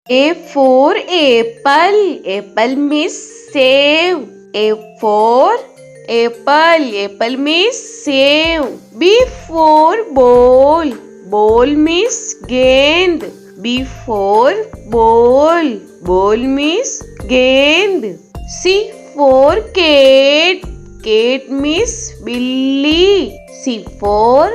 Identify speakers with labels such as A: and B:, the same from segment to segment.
A: A for apple. Apple means save. A for apple. Apple means save. B for ball. Ball means gend. B for ball. Ball means gend. C for cat. Cat means billy. C for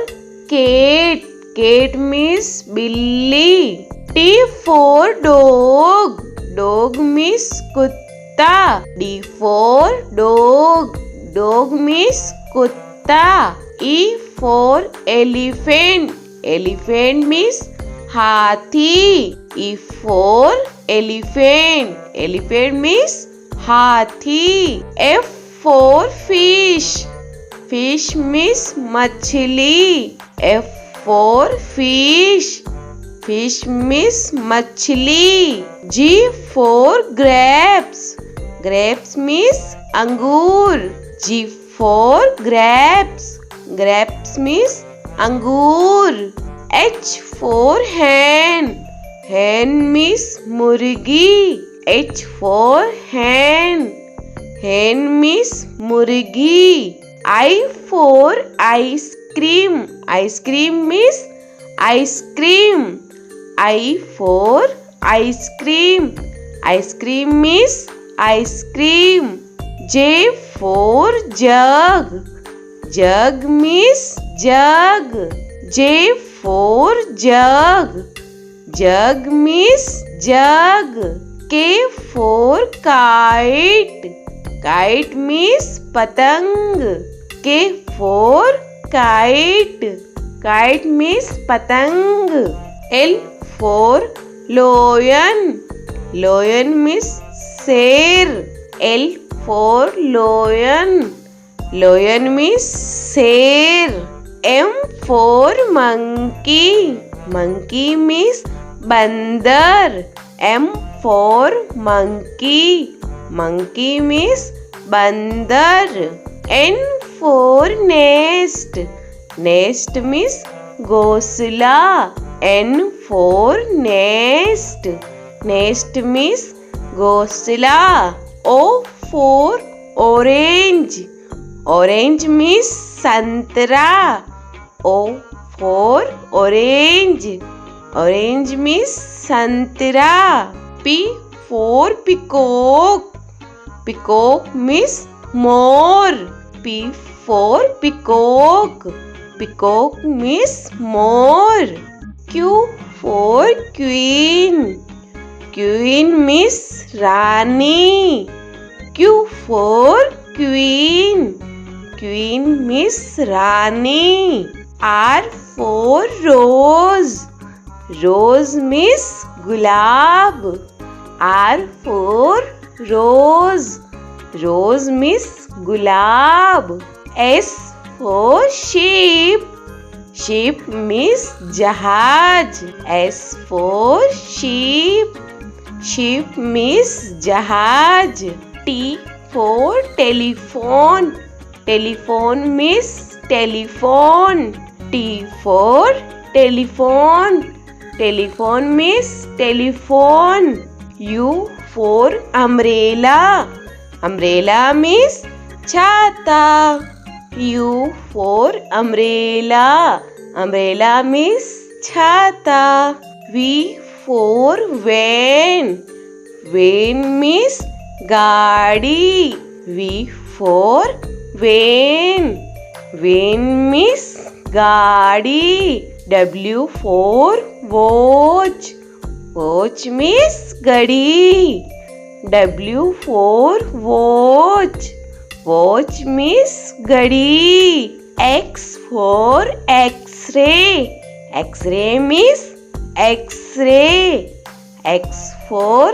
A: cat. Cat means billy. T for dog. Dog means kutta. D for dog. Dog means kutta. E for elephant. Elephant means hathi. E for elephant. Elephant means hathi. F for fish. Fish means machli. F for fish. Fish means machli. G for grapes. Grapes means angur. G for grapes. Grapes means angur. H for hen. Hen means murgi. H for hen. Hen means murgi. I for ice cream. Ice cream means ice cream. I for ice cream. Ice cream means ice cream. J for jug. Jug means jug. J for jug. Jug means jug. K for kite. Kite means patang. K for kite. Kite means patang. L for lion. Lion means sher. L for lion. Lion means sher. M for monkey. Monkey means bandar. M for monkey. Monkey means bandar. N for nest. Nest means ghosla. N for nest. Nest means ghosla. O for orange. Orange means santra. O for orange. Orange means santra. P for peacock. Peacock means more. P for peacock. Peacock means more. Q for queen. Queen means Rani. Q for queen. Queen means Rani. R for rose. Rose means gulab. R for rose. Rose means gulab. S for sheep. Sheep means jahaj. S for sheep. Sheep means jahaj. T for telephone. Telephone means telephone. T for telephone. Telephone means telephone. U for umbrella. Umbrella means chata. U for umbrella. Umbrella means chata. V for van. Van means gaadi. V for van. Van means gaadi. W for watch. Watch means gadi. W for watch. Watch means gadi. X for X-ray. X-ray means X-ray. X for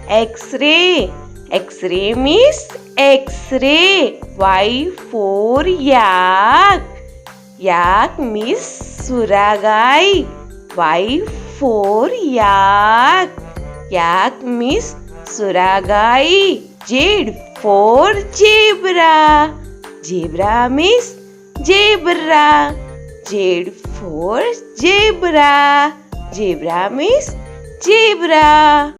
A: X-ray. X-ray means X-ray. Y for yak. Yak means suragai. Y for yak. Yak means suragai. Z for zebra. Zebra means zebra. Z for zebra. Zebra means zebra.